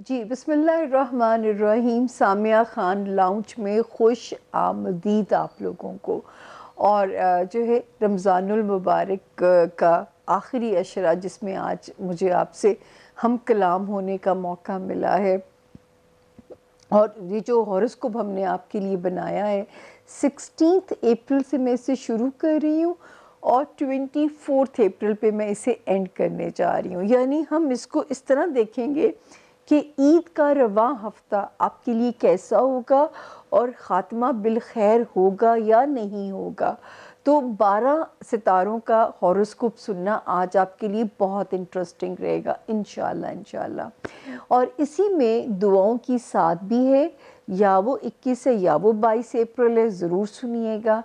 جی بسم اللہ الرحمن الرحیم. سامیہ خان لاؤنج میں خوش آمدید آپ لوگوں کو. اور جو ہے رمضان المبارک کا آخری عشرہ جس میں آج مجھے آپ سے ہم کلام ہونے کا موقع ملا ہے، اور یہ جو ہاروسکوپ ہم نے آپ کے لیے بنایا ہے 16 اپریل سے میں اسے شروع کر رہی ہوں اور 24 اپریل پہ میں اسے اینڈ کرنے جا رہی ہوں. یعنی ہم اس کو اس طرح دیکھیں گے کہ عید کا رواں ہفتہ آپ کے لیے کیسا ہوگا اور خاتمہ بالخیر ہوگا یا نہیں ہوگا. تو 12 ستاروں کا ہاروسکوپ سننا آج آپ کے لیے بہت انٹرسٹنگ رہے گا انشاءاللہ. اور اسی میں دعاؤں کی ساتھ بھی ہے، یا وہ 21 ہے یا وہ 22 اپریل ہے، ضرور سنیے گا.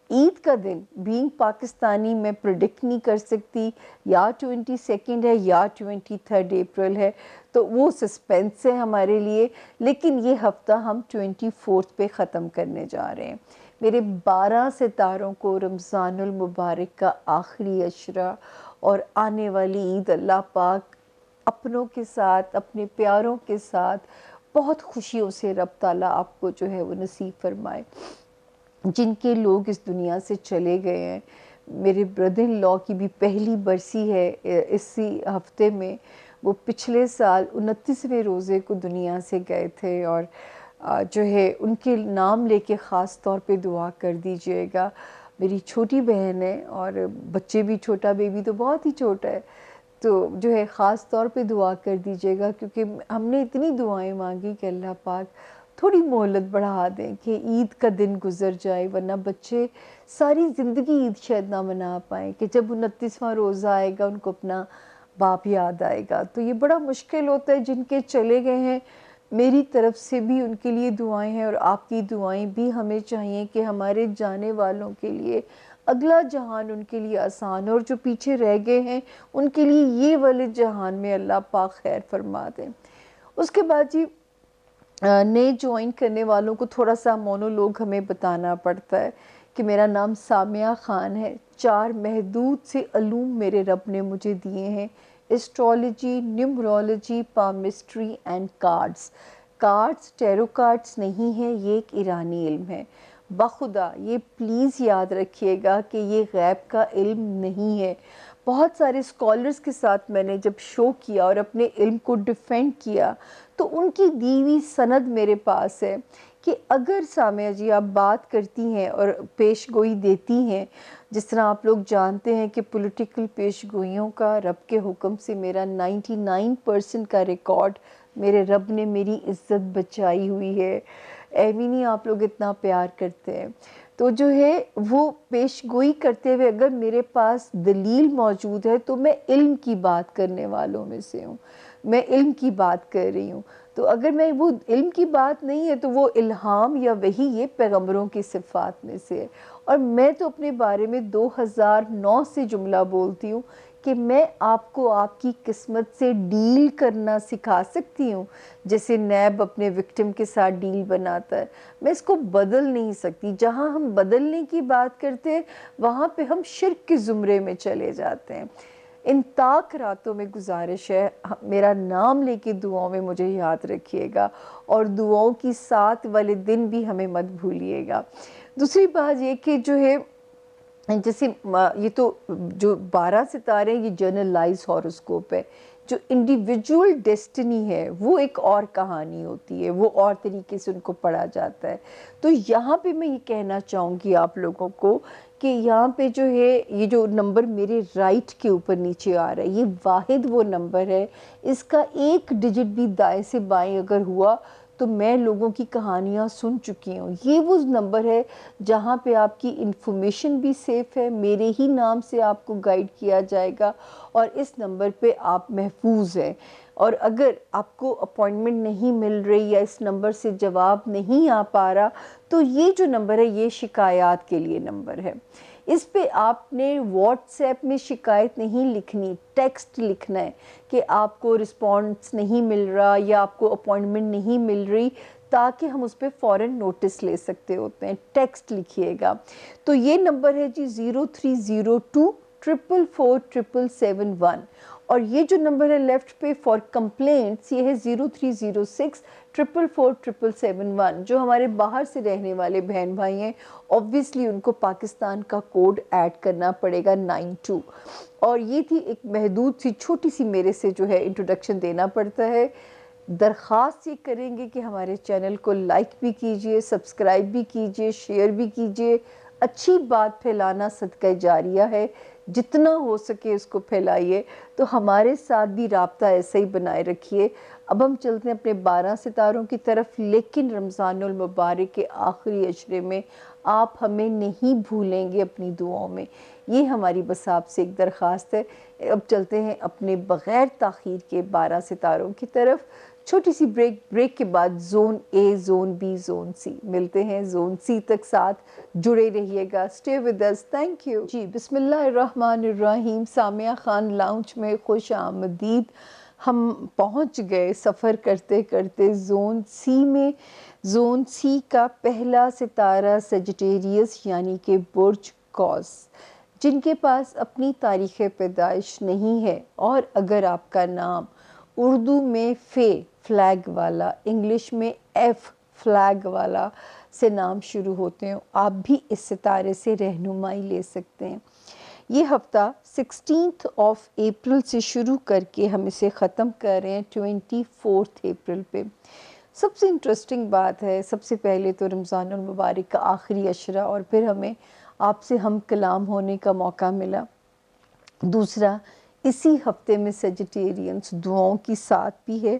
عید کا دن بینگ پاکستانی میں پریڈکٹ نہیں کر سکتی یا 22 ہے یا 23 اپریل ہے، تو وہ سسپینس ہے ہمارے لیے. لیکن یہ ہفتہ ہم 24 پہ ختم کرنے جا رہے ہیں. میرے 12 ستاروں کو رمضان المبارک کا آخری عشرہ اور آنے والی عید اللہ پاک اپنوں کے ساتھ، اپنے پیاروں کے ساتھ بہت خوشیوں سے رب تعالیٰ آپ کو جو ہے وہ نصیب فرمائے. جن کے لوگ اس دنیا سے چلے گئے ہیں، میرے بردر ان لاء کی بھی پہلی برسی ہے اسی ہفتے میں. وہ پچھلے سال 29ویں روزے کو دنیا سے گئے تھے، اور جو ہے ان کے نام لے کے خاص طور پہ دعا کر دیجئے گا. میری چھوٹی بہن ہے اور بچے بھی، چھوٹا بیبی تو بہت ہی چھوٹا ہے، تو جو ہے خاص طور پہ دعا کر دیجئے گا، کیونکہ ہم نے اتنی دعائیں مانگی کہ اللہ پاک تھوڑی مہلت بڑھا دیں کہ عید کا دن گزر جائے، ورنہ بچے ساری زندگی عید شاید نہ منا پائیں کہ جب 29واں روزہ آئے گا ان کو اپنا باپ یاد آئے گا. تو یہ بڑا مشکل ہوتا ہے. جن کے چلے گئے ہیں میری طرف سے بھی ان کے لیے دعائیں ہیں، اور آپ کی دعائیں بھی ہمیں چاہیے کہ ہمارے جانے والوں کے لیے اگلا جہان ان کے لیے آسان ہو، اور جو پیچھے رہ گئے ہیں ان کے لیے یہ والے جہان میں اللہ پاک خیر فرما دیں. اس کے بعد جی نئے جوائن کرنے والوں کو تھوڑا سا مونولوگ ہمیں بتانا پڑتا ہے کہ میرا نام سامیہ خان ہے. 4 محدود سے علوم میرے رب نے مجھے دیے ہیں: astrology, numerology, palmistry and cards. Cards tarot cards نہیں ہیں، یہ ایک ایرانی علم ہے. بخدا یہ پلیز یاد رکھیے گا کہ یہ غیب کا علم نہیں ہے. بہت سارے اسکالرز کے ساتھ میں نے جب شو کیا اور اپنے علم کو ڈیفینڈ کیا تو ان کی دی ہوئی سند میرے پاس ہے کہ اگر سامیہ جی آپ بات کرتی ہیں اور پیش گوئی دیتی ہیں، جس طرح آپ لوگ جانتے ہیں کہ پولیٹیکل پیش گوئیوں کا رب کے حکم سے میرا 99% کا ریکارڈ میرے رب نے میری عزت بچائی ہوئی ہے. ایمینی آپ لوگ اتنا پیار کرتے ہیں، تو جو ہے وہ پیش گوئی کرتے ہوئے اگر میرے پاس دلیل موجود ہے تو میں علم کی بات کرنے والوں میں سے ہوں، میں علم کی بات کر رہی ہوں. تو اگر میں وہ علم کی بات نہیں ہے تو وہ الہام یا وحی یہ پیغمبروں کی صفات میں سے ہے. اور میں تو اپنے بارے میں 2009 سے جملہ بولتی ہوں کہ میں آپ کو آپ کی قسمت سے ڈیل کرنا سکھا سکتی ہوں، جیسے نیب اپنے وکٹم کے ساتھ ڈیل بناتا ہے. میں اس کو بدل نہیں سکتی. جہاں ہم بدلنے کی بات کرتے ہیں وہاں پہ ہم شرک کے زمرے میں چلے جاتے ہیں. ان تاک راتوں میں گزارش ہے میرا نام لے کے دعاؤں میں مجھے یاد رکھیے گا، اور دعاؤں کی ساتھ والے دن بھی ہمیں مت بھولیے گا. دوسری بات یہ کہ جو ہے جیسے یہ تو جو 12 ستارے یہ جرنلائز ہاروسکوپ ہے. جو انڈیویجول ڈیسٹنی ہے وہ ایک اور کہانی ہوتی ہے، وہ اور طریقے سے ان کو پڑھا جاتا ہے. تو یہاں پہ میں یہ کہنا چاہوں گی آپ لوگوں کو کہ یہاں پہ جو ہے یہ جو نمبر میرے رائٹ کے اوپر نیچے آ رہا ہے یہ واحد وہ نمبر ہے، اس کا ایک ڈیجٹ بھی دائیں سے بائیں اگر ہوا تو میں لوگوں کی کہانیاں سن چکی ہوں. یہ وہ نمبر ہے جہاں پہ آپ کی انفارمیشن بھی سیف ہے، میرے ہی نام سے آپ کو گائیڈ کیا جائے گا، اور اس نمبر پہ آپ محفوظ ہیں. اور اگر آپ کو اپوائنٹمنٹ نہیں مل رہی یا اس نمبر سے جواب نہیں آ پا رہا تو یہ جو نمبر ہے یہ شکایات کے لیے نمبر ہے. اس پہ آپ نے واٹس ایپ میں شکایت نہیں لکھنی، ٹیکسٹ لکھنا ہے کہ آپ کو رسپانس نہیں مل رہا یا آپ کو اپوائنٹمنٹ نہیں مل رہی، تاکہ ہم اس پہ فوراً نوٹس لے سکتے ہوتے ہیں. ٹیکسٹ لکھیے گا. تو یہ نمبر ہے جی 0302 444 771. اور یہ جو نمبر ہے لیفٹ پہ فار کمپلینٹس، یہ ہے 0306447771، جو ہمارے باہر سے رہنے والے بہن بھائی ہیں obviously ان کو پاکستان کا کوڈ ایڈ کرنا پڑے گا 92۔ اور یہ تھی ایک محدود سی چھوٹی سی میرے سے جو ہے انٹروڈکشن دینا پڑتا ہے۔ درخواست یہ کریں گے کہ ہمارے چینل کو لائک بھی کیجئے، سبسکرائب بھی کیجئے، شیئر بھی کیجئے۔ اچھی بات پھیلانا صدقہ جاریہ ہے، جتنا ہو سکے اس کو پھیلائیے۔ تو ہمارے ساتھ بھی رابطہ ایسا ہی بنائے رکھیے۔ اب ہم چلتے ہیں اپنے 12 ستاروں کی طرف، لیکن رمضان المبارک کے آخری عشرے میں آپ ہمیں نہیں بھولیں گے اپنی دعاؤں میں، یہ ہماری بس آپ سے ایک درخواست ہے۔ اب چلتے ہیں اپنے بغیر تاخیر کے 12 ستاروں کی طرف۔ چھوٹی سی بریک کے بعد zone A, zone B, zone C ملتے ہیں۔ زون سی تک ساتھ جڑے رہیے گا، stay with us, thank you ji. بسم اللہ الرحمن الرحیم، سامیہ خان لاؤنج میں خوش آمدید۔ ہم پہنچ گئے سفر کرتے کرتے زون سی میں۔ زون سی کا پہلا ستارہ سیجیٹیریس یعنی کہ برج قوس، جن کے پاس اپنی تاریخ پیدائش نہیں ہے، اور اگر آپ کا نام اردو میں فے فلیگ والا، انگلش میں ایف فلیگ والا سے نام شروع ہوتے ہیں، آپ بھی اس ستارے سے رہنمائی لے سکتے ہیں۔ یہ ہفتہ 16 اپریل سے شروع کر کے ہم اسے ختم کر رہے ہیں 24 اپریل پہ۔ سب سے انٹرسٹنگ بات ہے، سب سے پہلے تو رمضان المبارک کا آخری عشرہ، اور پھر ہمیں آپ سے ہم کلام ہونے کا موقع ملا۔ دوسرا، اسی ہفتے میں سیجیٹیرینس دعاؤں کی ساتھ بھی ہے،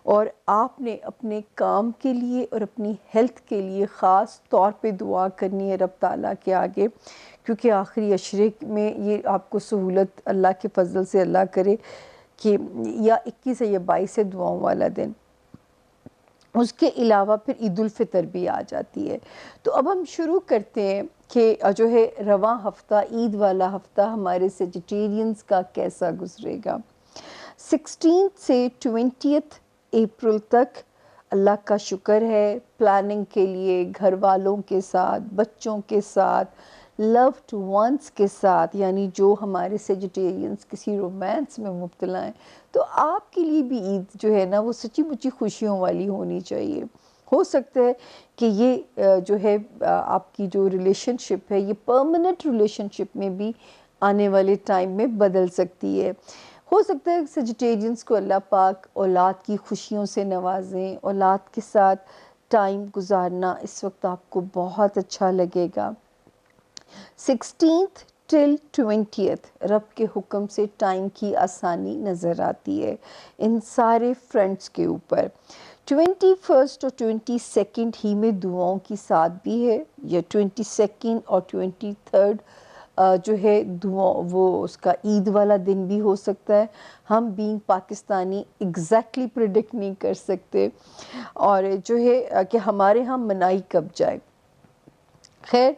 اور آپ نے اپنے کام کے لیے اور اپنی ہیلتھ کے لیے خاص طور پہ دعا کرنی ہے رب تعالیٰ کے آگے، کیونکہ آخری عشرے میں یہ آپ کو سہولت اللہ کے فضل سے اللہ کرے کہ یا 21 یا 22 دعاؤں والا دن۔ اس کے علاوہ پھر عید الفطر بھی آ جاتی ہے۔ تو اب ہم شروع کرتے ہیں کہ جو ہے رواں ہفتہ، عید والا ہفتہ ہمارے سیجیٹیرینز کا کیسا گزرے گا۔ 16 سے 20 اپریل تک اللہ کا شکر ہے، پلاننگ کے لیے گھر والوں کے ساتھ، بچوں کے ساتھ، لوڈ ونس کے ساتھ، یعنی جو ہمارے سیجیٹیرینز کسی رومانس میں مبتلا ہیں، تو آپ کے لیے بھی عید جو ہے نا وہ سچی مچی خوشیوں والی ہونی چاہیے۔ ہو سکتا ہے کہ یہ جو ہے آپ کی جو ریلیشن شپ ہے، یہ پرماننٹ ریلیشن شپ میں بھی آنے والے ٹائم میں بدل سکتی ہے۔ ہو سکتا ہے سیجیٹیرینز کو اللہ پاک اولاد کی خوشیوں سے نوازیں، اولاد کے ساتھ ٹائم گزارنا اس وقت آپ کو بہت اچھا لگے گا۔ 16 ٹل 20 رب کے حکم سے ٹائم کی آسانی نظر آتی ہے ان سارے فرنٹس کے اوپر۔ 21 اور 22 ہی میں دعاؤں کی ساتھ بھی ہے، یا 22 اور 23 جو ہے دعا وہ اس کا عید والا دن بھی ہو سکتا ہے۔ ہم بینگ پاکستانی ایگزیکٹلی پریڈکٹ نہیں کر سکتے، اور جو ہے کہ ہمارے ہاں منائی کب جائے۔ خیر،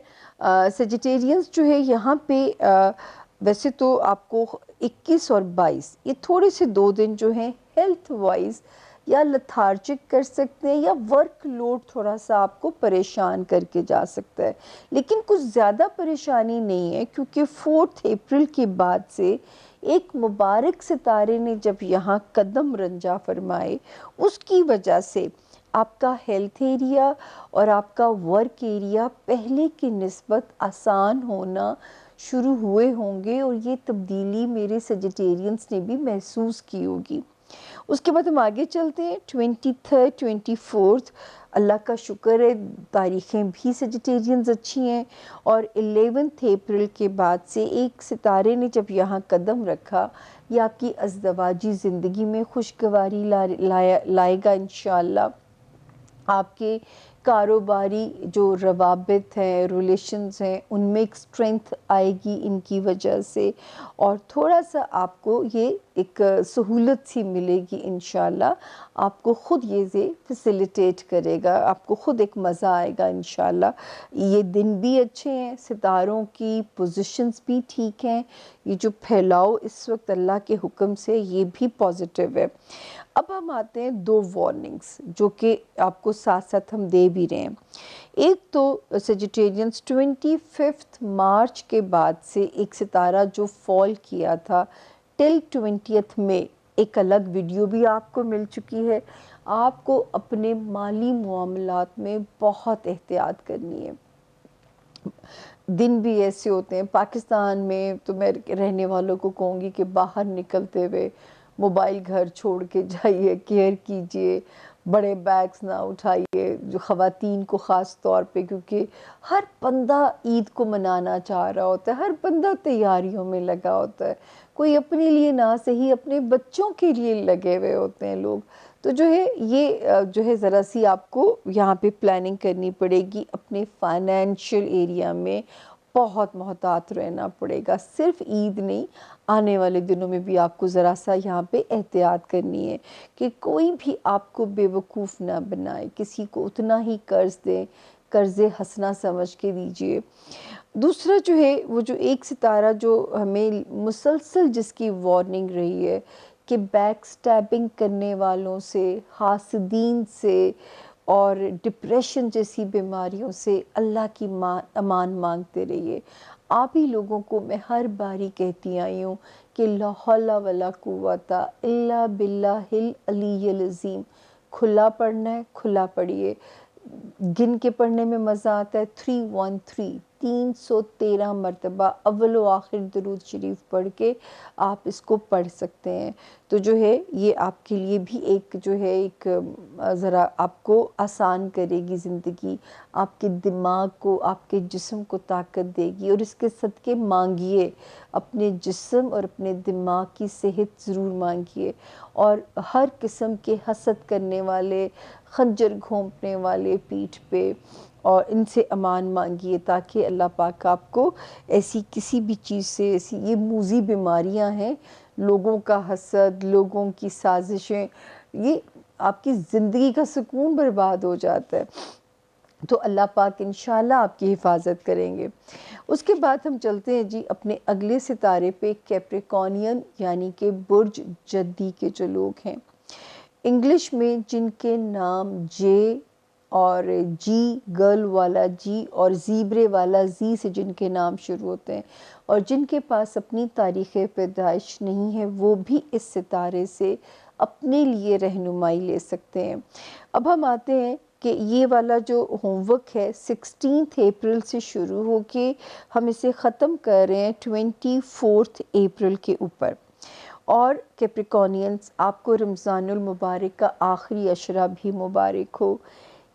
سیجیٹیرینز جو ہے یہاں پہ ویسے تو آپ کو 21 اور 22 یہ تھوڑے سے 2 دن جو ہیں ہیلتھ وائز یا لتھارجک کر سکتے ہیں، یا ورک لوڈ تھوڑا سا آپ کو پریشان کر کے جا سکتا ہے، لیکن کچھ زیادہ پریشانی نہیں ہے، کیونکہ 4 اپریل کے بعد سے ایک مبارک ستارے نے جب یہاں قدم رنجا فرمائے، اس کی وجہ سے آپ کا ہیلتھ ایریا اور آپ کا ورک ایریا پہلے کی نسبت آسان ہونا شروع ہوئے ہوں گے، اور یہ تبدیلی میرے سیجیٹیرینز نے بھی محسوس کی ہوگی۔ اس کے بعد ہم آگے چلتے ہیں 23 24 اللہ کا شکر ہے تاریخیں بھی سیجیٹیرینز اچھی ہیں، اور 11 اپریل کے بعد سے ایک ستارے نے جب یہاں قدم رکھا، یہ آپ کی ازدواجی زندگی میں خوشگواری لائے گا انشاءاللہ۔ آپ کے کاروباری جو روابط ہیں، ریلیشنز ہیں، ان میں ایک اسٹرینتھ آئے گی ان کی وجہ سے، اور تھوڑا سا آپ کو یہ ایک سہولت سی ملے گی انشاءاللہ۔ آپ کو خود یہ فیسیلیٹیٹ کرے گا، آپ کو خود ایک مزہ آئے گا انشاءاللہ۔ یہ دن بھی اچھے ہیں، ستاروں کی پوزیشنز بھی ٹھیک ہیں، یہ جو پھیلاؤ اس وقت اللہ کے حکم سے یہ بھی پازیٹیو ہے۔ اب ہم آتے ہیں 2 وارننگز جو کہ آپ کو ساتھ ساتھ ہم دے بھی رہے ہیں۔ ایک تو سیجیٹیرینز 25 مارچ کے بعد سے ایک ستارہ جو فال کیا تھا ٹل 20 میں ایک الگ ویڈیو بھی آپ کو مل چکی ہے. آپ کو اپنے مالی معاملات میں بہت احتیاط کرنی ہے. دن بھی ایسے ہوتے ہیں پاکستان میں، تو میں رہنے والوں کو کہوں گی کہ باہر نکلتے ہوئے موبائل گھر چھوڑ کے جائیے، کیئر کیجئے، بڑے بیگز نہ اٹھائیے، جو خواتین کو خاص طور پہ، کیونکہ ہر بندہ عید کو منانا چاہ رہا ہوتا ہے، ہر بندہ تیاریوں میں لگا ہوتا ہے، کوئی اپنے لیے نہ صحیح اپنے بچوں کے لیے لگے ہوئے ہوتے ہیں لوگ. تو جو ہے یہ جو ہے ذرا سی آپ کو یہاں پہ پلاننگ کرنی پڑے گی. اپنے فائنینشیل ایریا میں بہت محتاط رہنا پڑے گا. صرف عید نہیں، آنے والے دنوں میں بھی آپ کو ذرا سا یہاں پہ احتیاط کرنی ہے کہ کوئی بھی آپ کو بے وقوف نہ بنائے. کسی کو اتنا ہی قرض دیں، قرض حسنہ سمجھ کے دیجئے. دوسرا جو ہے وہ جو ایک ستارہ جو ہمیں مسلسل جس کی وارننگ رہی ہے کہ بیک سٹیپنگ کرنے والوں سے، حاسدین سے اور ڈپریشن جیسی بیماریوں سے اللہ کی امان مانگتے رہیے. آپ ہی لوگوں کو میں ہر باری کہتی آئی ہوں کہ لا حول ولا قوت الا باللہ العلی العظیم. کھلا پڑھنا ہے، کھلا پڑھیے. گن کے پڑھنے میں مزہ آتا ہے. 313 313 مرتبہ اول و آخر درود شریف پڑھ کے آپ اس کو پڑھ سکتے ہیں. تو جو ہے یہ آپ کے لیے بھی ایک جو ہے ایک ذرا آپ کو آسان کرے گی زندگی، آپ کے دماغ کو، آپ کے جسم کو طاقت دے گی. اور اس کے صدقے مانگیے، اپنے جسم اور اپنے دماغ کی صحت ضرور مانگیے. اور ہر قسم کے حسد کرنے والے، خنجر گھونپنے والے پیٹھ پہ، اور ان سے امان مانگیے تاکہ اللہ پاک آپ کو ایسی کسی بھی چیز سے، ایسی یہ موذی بیماریاں ہیں، لوگوں کا حسد، لوگوں کی سازشیں، یہ آپ کی زندگی کا سکون برباد ہو جاتا ہے. تو اللہ پاک انشاءاللہ آپ کی حفاظت کریں گے. اس کے بعد ہم چلتے ہیں جی اپنے اگلے ستارے پہ، کیپریکونین یعنی کہ برج جدی کے جو لوگ ہیں. انگلش میں جن کے نام جے اور جی، گرل والا جی اور زیبرے والا زی سے جن کے نام شروع ہوتے ہیں، اور جن کے پاس اپنی تاریخ پیدائش نہیں ہے، وہ بھی اس ستارے سے اپنے لیے رہنمائی لے سکتے ہیں. اب ہم آتے ہیں کہ یہ والا جو ہوم ورک ہے 16 اپریل سے شروع ہو کے ہم اسے ختم کر رہے ہیں 24 اپریل کے اوپر. اور کیپریکونینز، آپ کو رمضان المبارک کا آخری عشرہ بھی مبارک ہو.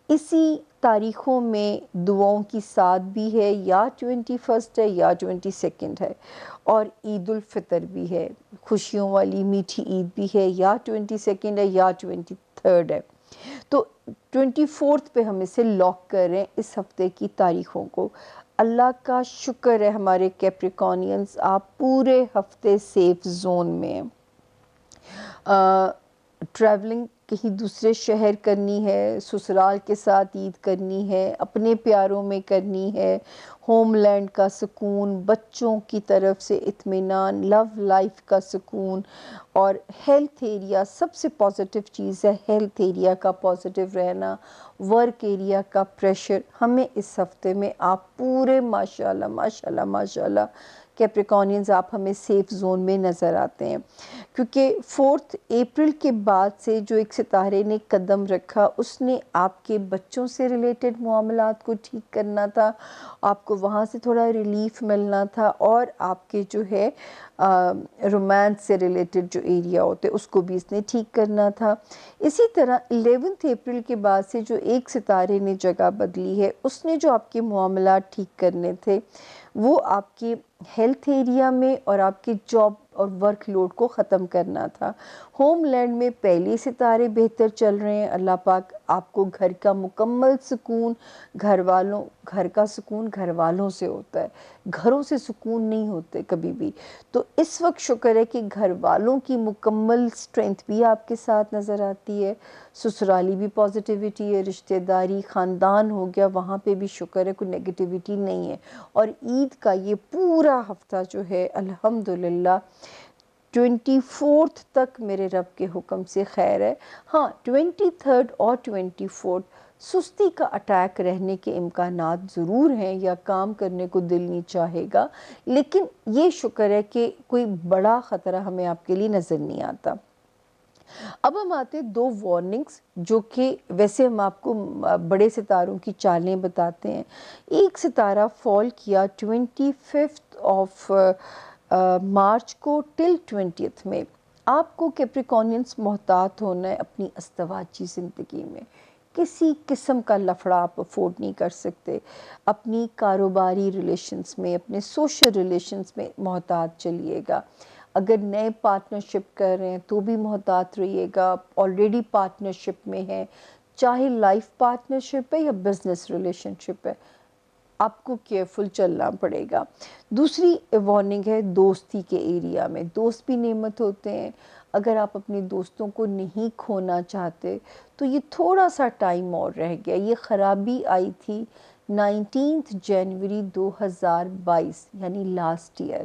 اسی تاریخوں میں دعاؤں کی ساتھ بھی ہے، یا 21 ہے یا 22 ہے، اور عید الفطر بھی ہے، خوشیوں والی میٹھی عید بھی ہے، یا 22 ہے یا 23 ہے. تو 24 پہ ہم اسے لاک کر رہے ہیں اس ہفتے کی تاریخوں کو. اللہ کا شکر ہے ہمارے کیپریکونینز، آپ پورے ہفتے سیف زون میں ہیں. ٹریولنگ کہیں دوسرے شہر کرنی ہے، سسرال کے ساتھ عید کرنی ہے، اپنے پیاروں میں کرنی ہے، ہوم لینڈ کا سکون، بچوں کی طرف سے اطمینان، لو لائف کا سکون، اور ہیلتھ ایریا سب سے پازیٹیو چیز ہے. ہیلتھ ایریا کا پازیٹیو رہنا، ورک ایریا کا پریشر، ہمیں اس ہفتے میں آپ پورے ماشاءاللہ ماشاءاللہ ماشاءاللہ کیپریکونینز آپ ہمیں سیف زون میں نظر آتے ہیں. کیونکہ 4 اپریل کے بعد سے جو ایک ستارے نے قدم رکھا، اس نے آپ کے بچوں سے ریلیٹڈ معاملات کو ٹھیک کرنا تھا، آپ کو وہاں سے تھوڑا ریلیف ملنا تھا، اور آپ کے جو ہے رومانس سے ریلیٹڈ جو ایریا ہوتے اس کو بھی اس نے ٹھیک کرنا تھا. اسی طرح 11 اپریل کے بعد سے جو ایک ستارے نے جگہ بدلی ہے، اس نے جو آپ کے معاملات ٹھیک کرنے تھے وہ آپ کے ہیلتھ ایریا میں اور آپ کے جاب اور ورک لوڈ کو ختم کرنا تھا. ہوم لینڈ میں پہلے ستارے بہتر چل رہے ہیں. اللہ پاک آپ کو گھر کا مکمل سکون، گھر کا سکون گھر والوں سے ہوتا ہے، گھروں سے سکون نہیں ہوتے کبھی بھی. تو اس وقت شکر ہے کہ گھر والوں کی مکمل سٹرینتھ بھی آپ کے ساتھ نظر آتی ہے، سسرالی بھی پازیٹیوٹی ہے، رشتہ داری خاندان ہو گیا وہاں پہ بھی شکر ہے، کوئی نیگیٹیوٹی نہیں ہے. اور عید کا یہ پورا ہفتہ جو ہے الحمدللہ 24 تک میرے رب کے حکم سے خیر ہے. ہاں 23 اور 24 سستی کا اٹیک رہنے کے امکانات ضرور ہیں یا کام کرنے کو دل نہیں چاہے گا، لیکن یہ شکر ہے کہ کوئی بڑا خطرہ ہمیں آپ کے لیے نظر نہیں آتا۔ اب ہم آتے ہیں دو وارننگز جو کہ ویسے ہم آپ کو بڑے ستاروں کی چالیں بتاتے ہیں۔ ایک ستارہ فال کیا 25 آف مارچ کو ٹل 20 میں۔ آپ کو کیپریکونینس محتاط ہونا ہے اپنی ازدواجی زندگی میں، کسی قسم کا لفڑا آپ افورڈ نہیں کر سکتے، اپنی کاروباری ریلیشنز میں، اپنے سوشل ریلیشنز میں محتاط چلیے گا۔ اگر نئے پارٹنرشپ کر رہے ہیں تو بھی محتاط رہیے گا، آلریڈی پارٹنرشپ میں ہے، چاہے لائف پارٹنرشپ ہے یا بزنس ریلیشن شپ ہے، آپ کو کیئرفل چلنا پڑے گا۔ دوسری وارننگ ہے دوستی کے ایریا میں۔ دوست بھی نعمت ہوتے ہیں، اگر آپ اپنے دوستوں کو نہیں کھونا چاہتے تو یہ تھوڑا سا ٹائم اور رہ گیا۔ یہ خرابی آئی تھی 19 جنوری 2022 یعنی لاسٹ ایئر،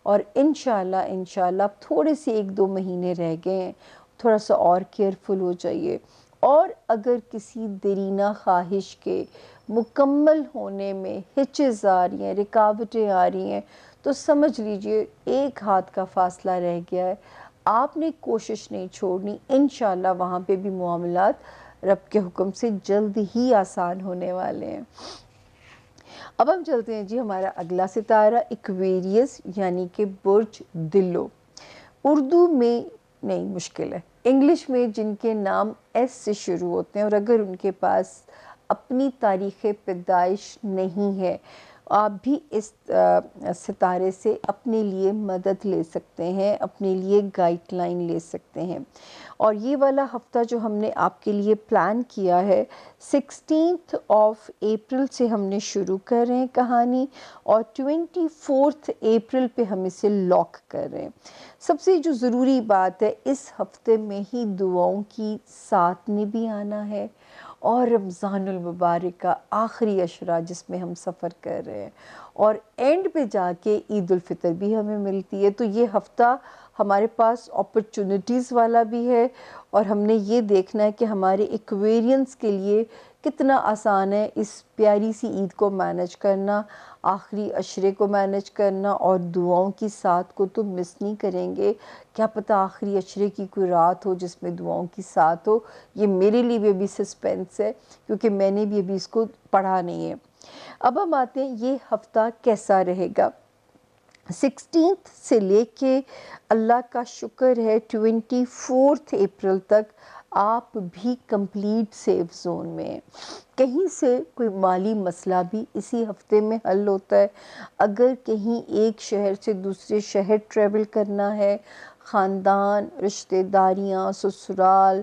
اور انشاءاللہ اب تھوڑے سے 1-2 مہینے رہ گئے ہیں، تھوڑا سا اور کیئرفل ہو جائیے۔ اور اگر کسی دیرینہ خواہش کے مکمل ہونے میں ہچز آ رہی ہیں، رکاوٹیں آ رہی ہیں، تو سمجھ لیجئے ایک ہاتھ کا فاصلہ رہ گیا ہے۔ آپ نے کوشش نہیں چھوڑنی، انشاءاللہ وہاں پہ بھی معاملات رب کے حکم سے جلد ہی آسان ہونے والے ہیں۔ اب ہم چلتے ہیں جی ہمارا اگلا ستارہ ایکویریس یعنی کہ برج دلو۔ اردو میں نہیں، مشکل ہے، انگلش میں جن کے نام ایس سے شروع ہوتے ہیں اور اگر ان کے پاس اپنی تاریخ پیدائش نہیں ہے، آپ بھی اس ستارے سے اپنے لیے مدد لے سکتے ہیں، اپنے لیے گائیڈ لائن لے سکتے ہیں۔ اور یہ والا ہفتہ جو ہم نے آپ کے لیے پلان کیا ہے 16 آف اپریل سے ہم نے شروع کر رہے ہیں کہانی، اور 24 اپریل پہ ہم اسے لاک کر رہے ہیں۔ سب سے جو ضروری بات ہے، اس ہفتے میں ہی دعاؤں کی ساتھ نے بھی آنا ہے، اور رمضان المبارک کا آخری عشرہ جس میں ہم سفر کر رہے ہیں، اور اینڈ پہ جا کے عید الفطر بھی ہمیں ملتی ہے۔ تو یہ ہفتہ ہمارے پاس اپرچونٹیز والا بھی ہے، اور ہم نے یہ دیکھنا ہے کہ ہمارے ایکویرینس کے لیے کتنا آسان ہے اس پیاری سی عید کو مینج کرنا، آخری عشرے کو مینج کرنا، اور دعاؤں کی ساتھ کو تو مس نہیں کریں گے۔ کیا پتہ آخری عشرے کی کوئی رات ہو جس میں دعاؤں کی ساتھ ہو، یہ میرے لیے بھی ابھی سسپینس ہے کیونکہ میں نے بھی ابھی اس کو پڑھا نہیں ہے۔ اب ہم آتے ہیں یہ ہفتہ کیسا رہے گا۔ 16 سے لے کے اللہ کا شکر ہے 24 اپریل تک آپ بھی کمپلیٹ سیف زون میں ہیں۔ کہیں سے کوئی مالی مسئلہ بھی اسی ہفتے میں حل ہوتا ہے۔ اگر کہیں ایک شہر سے دوسرے شہر ٹریول کرنا ہے، خاندان، رشتہ داریاں، سسرال،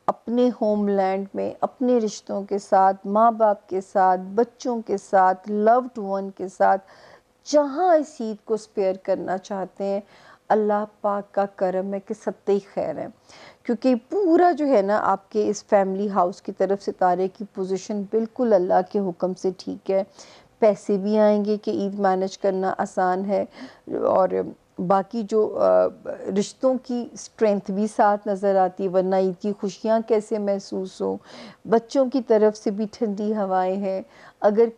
اپنے ہوم لینڈ میں اپنے رشتوں کے ساتھ، ماں باپ کے ساتھ، بچوں کے ساتھ، لوڈ ون کے ساتھ، جہاں اس عید کو سپیئر کرنا چاہتے ہیں، اللہ پاک کا کرم ہے کہ سب ہی خیر ہے، کیونکہ پورا جو ہے نا آپ کے اس فیملی ہاؤس کی طرف ستارے کی پوزیشن بالکل اللہ کے حکم سے ٹھیک ہے۔ پیسے بھی آئیں گے کہ عید مینج کرنا آسان ہے، اور باقی جو رشتوں کی سٹرینتھ بھی ساتھ نظر آتی ہے، ورنہ عید کی خوشیاں کیسے محسوس ہوں۔ بچوں کی طرف سے بھی ٹھنڈی ہوائیں ہیں۔ اگر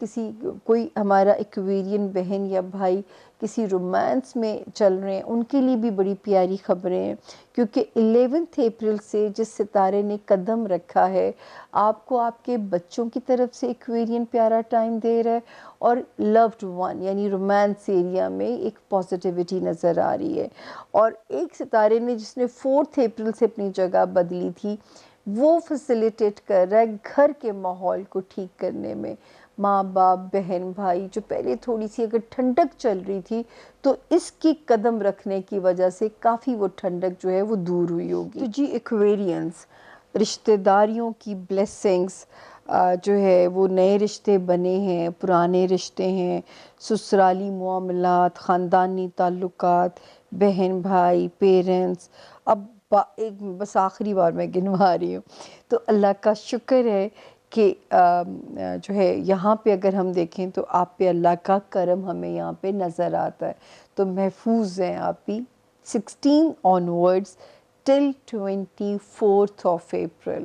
کوئی ہمارا ایکویرین بہن یا بھائی کسی رومانس میں چل رہے ہیں، ان کے لیے بھی بڑی پیاری خبریں ہیں، کیونکہ 11 اپریل سے جس ستارے نے قدم رکھا ہے، آپ کو آپ کے بچوں کی طرف سے ایکویرین پیارا ٹائم دے رہا ہے، اور لوڈ ون یعنی رومانس ایریا میں ایک پازیٹیوٹی نظر آ رہی ہے۔ اور ایک ستارے نے جس نے 4 اپریل سے اپنی جگہ بدلی تھی، وہ فیسیلیٹیٹ کر رہا ہے گھر کے ماحول کو ٹھیک کرنے میں۔ ماں باپ، بہن بھائی، جو پہلے تھوڑی سی اگر ٹھنڈک چل رہی تھی تو اس کی قدم رکھنے کی وجہ سے کافی وہ ٹھنڈک جو ہے وہ دور ہوئی ہوگی۔ تو جی ایکویرینس، رشتہ داریوں کی بلیسنگز جو ہے وہ نئے رشتے بنے ہیں، پرانے رشتے ہیں، سسرالی معاملات، خاندانی تعلقات، بہن بھائی، پیرنٹس، اب ایک بس آخری بار میں گنوا رہی ہوں، تو اللہ کا شکر ہے کہ جو ہے یہاں پہ اگر ہم دیکھیں تو آپ پہ اللہ کا کرم ہمیں یہاں پہ نظر آتا ہے، تو محفوظ ہیں آپ بھی 16 onwards till 24 of April.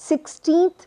16th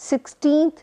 16th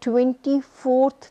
24th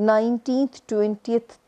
19th 20th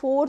4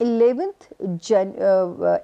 11th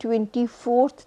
24th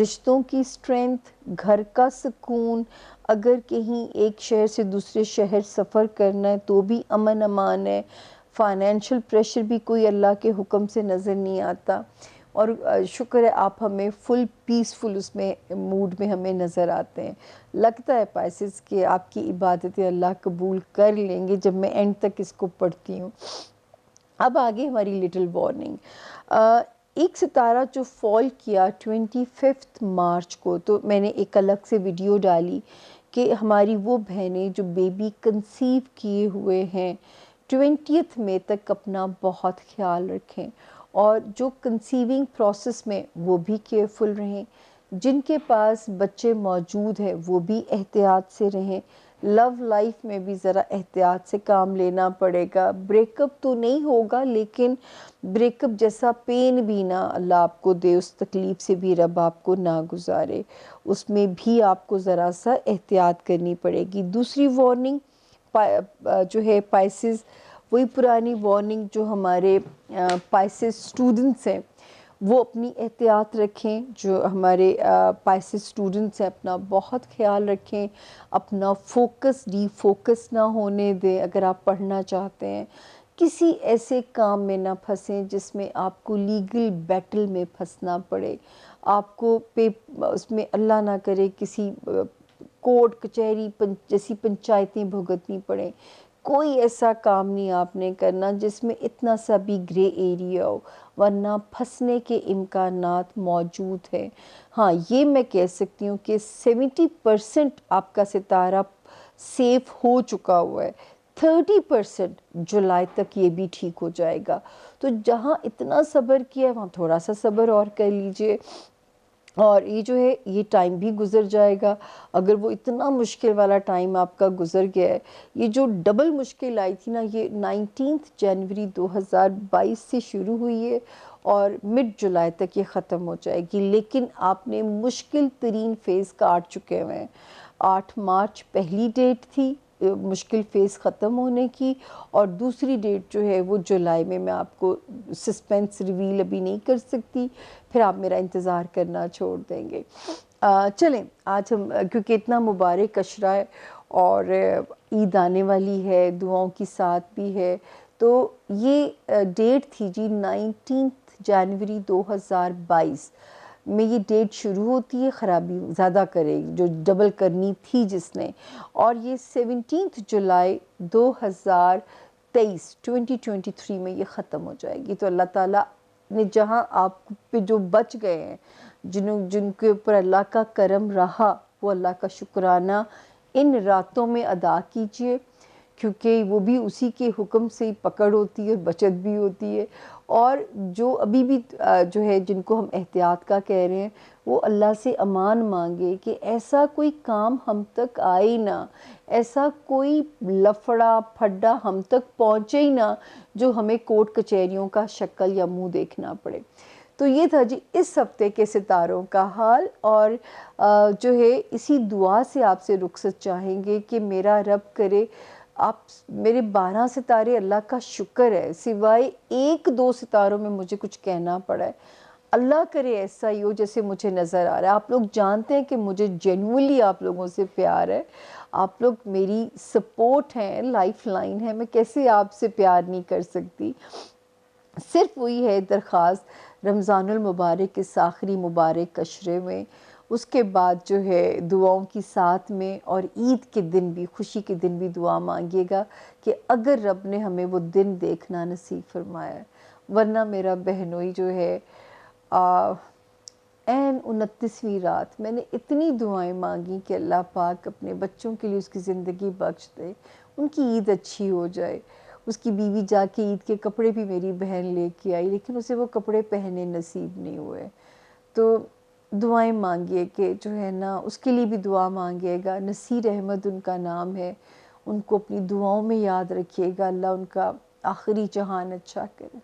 رشتوں کی سٹرینتھ، گھر کا سکون، اگر کہیں ایک شہر سے دوسرے شہر سفر کرنا ہے تو بھی امن امان ہے، فائنینشیل پریشر بھی کوئی اللہ کے حکم سے نظر نہیں آتا، اور شکر ہے آپ ہمیں فل پیسفل اس میں موڈ میں ہمیں نظر آتے ہیں۔ لگتا ہے پائسز کہ آپ کی عبادتیں اللہ قبول کر لیں گے جب میں اینڈ تک اس کو پڑھتی ہوں۔ اب آگے ہماری لٹل وارننگ، ایک ستارہ جو فال کیا 25 مارچ کو، تو میں نے ایک الگ سے ویڈیو ڈالی کہ ہماری وہ بہنیں جو بیبی کنسیو کیے ہوئے ہیں 20 مئی تک اپنا بہت خیال رکھیں، اور جو کنسیونگ پروسیس میں وہ بھی کیئرفل رہیں، جن کے پاس بچے موجود ہیں وہ بھی احتیاط سے رہیں، لو لائف میں بھی ذرا احتیاط سے کام لینا پڑے گا۔ بریک اپ تو نہیں ہوگا، لیکن بریک اپ جیسا پین بھی نہ اللہ آپ کو دے، اس تکلیف سے بھی رب آپ کو نہ گزارے، اس میں بھی آپ کو ذرا سا احتیاط کرنی پڑے گی۔ دوسری وارننگ جو ہے پائسز، وہی پرانی وارننگ جو ہمارے پائسز سٹوڈنٹس ہیں وہ اپنی احتیاط رکھیں، جو ہمارے پائسز سٹوڈنٹس ہیں اپنا بہت خیال رکھیں، اپنا فوکس ڈی فوکس نہ ہونے دیں۔ اگر آپ پڑھنا چاہتے ہیں کسی ایسے کام میں نہ پھنسیں جس میں آپ کو لیگل بیٹل میں پھنسنا پڑے، آپ کو اس میں اللہ نہ کرے کسی کورٹ کچہری جیسی پنچایتیں بھگتنی پڑیں۔ کوئی ایسا کام نہیں آپ نے کرنا جس میں اتنا سا بھی گرے ایریا ہو، ورنہ پھنسنے کے امکانات موجود ہیں۔ ہاں یہ میں کہہ سکتی ہوں کہ 70% آپ کا ستارہ سیف ہو چکا ہوا ہے، 30% جولائی تک یہ بھی ٹھیک ہو جائے گا۔ تو جہاں اتنا صبر کیا ہے وہاں تھوڑا سا صبر اور کر لیجئے، اور یہ جو ہے یہ ٹائم بھی گزر جائے گا۔ اگر وہ اتنا مشکل والا ٹائم آپ کا گزر گیا ہے، یہ جو ڈبل مشکل آئی تھی نا، یہ 19 جنوری 2022 سے شروع ہوئی ہے اور مڈ جولائی تک یہ ختم ہو جائے گی، لیکن آپ نے مشکل ترین فیز کاٹ چکے ہوئے ہیں۔ 8 مارچ پہلی ڈیٹ تھی مشکل فیز ختم ہونے کی، اور دوسری ڈیٹ جو ہے وہ جولائی میں آپ کو سسپینس ریویل ابھی نہیں کر سکتی، پھر آپ میرا انتظار کرنا چھوڑ دیں گے۔ چلیں آج ہم، کیونکہ اتنا مبارک عشرہ ہے اور عید آنے والی ہے، دعاؤں کی ساتھ بھی ہے، تو یہ ڈیٹ تھی جی 19 جنوری 2022 میں یہ ڈیٹ شروع ہوتی ہے، خرابی زیادہ کرے گی جو ڈبل کرنی تھی جس نے، اور یہ 17 جولائی 2023 میں یہ ختم ہو جائے گی۔ تو اللہ تعالیٰ نے جہاں آپ پہ جو بچ گئے ہیں، جن کے اوپر اللہ کا کرم رہا، وہ اللہ کا شکرانہ ان راتوں میں ادا کیجئے، کیونکہ وہ بھی اسی کے حکم سے ہی پکڑ ہوتی ہے، بچت بھی ہوتی ہے۔ اور جو ابھی بھی جو ہے جن کو ہم احتیاط کا کہہ رہے ہیں، وہ اللہ سے امان مانگے کہ ایسا کوئی کام ہم تک آئے نہ، ایسا کوئی لفڑا پھڈا ہم تک پہنچے ہی نہ جو ہمیں کورٹ کچہریوں کا شکل یا منہ دیکھنا پڑے۔ تو یہ تھا جی اس ہفتے کے ستاروں کا حال، اور جو ہے اسی دعا سے آپ سے رخصت چاہیں گے کہ میرا رب کرے آپ میرے 12 ستارے، اللہ کا شکر ہے سوائے 1-2 ستاروں میں مجھے کچھ کہنا پڑا ہے، اللہ کرے ایسا ہی ہو جیسے مجھے نظر آ رہا ہے۔ آپ لوگ جانتے ہیں کہ مجھے جینوئنلی آپ لوگوں سے پیار ہے، آپ لوگ میری سپورٹ ہیں، لائف لائن ہے، میں کیسے آپ سے پیار نہیں کر سکتی۔ صرف وہی ہے درخواست، رمضان المبارک اس آخری مبارک عشرے میں، اس کے بعد جو ہے دعاؤں کی ساتھ میں، اور عید کے دن بھی، خوشی کے دن بھی دعا مانگیے گا کہ اگر رب نے ہمیں وہ دن دیکھنا نصیب فرمایا ہے، ورنہ میرا بہنوئی جو ہے این 29ویں رات میں نے اتنی دعائیں مانگی کہ اللہ پاک اپنے بچوں کے لیے اس کی زندگی بخش دے، ان کی عید اچھی ہو جائے۔ اس کی بیوی جا کے عید کے کپڑے بھی میری بہن لے کے آئی، لیکن اسے وہ کپڑے پہنے نصیب نہیں ہوئے۔ تو دعائیں مانگیے کہ جو ہے نا، اس کے لیے بھی دعا مانگیے گا، نصیر احمد ان کا نام ہے، ان کو اپنی دعاؤں میں یاد رکھیے گا، اللہ ان کا آخری جہان اچھا کرے۔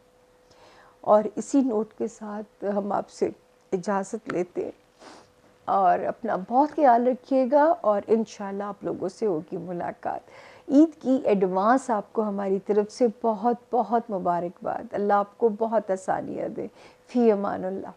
اور اسی نوٹ کے ساتھ ہم آپ سے اجازت لیتے ہیں، اور اپنا بہت خیال رکھیے گا، اور انشاءاللہ آپ لوگوں سے ہوگی ملاقات۔ عید کی ایڈوانس آپ کو ہماری طرف سے بہت بہت مبارکباد۔ اللہ آپ کو بہت آسانیاں دے۔ فی امان اللہ۔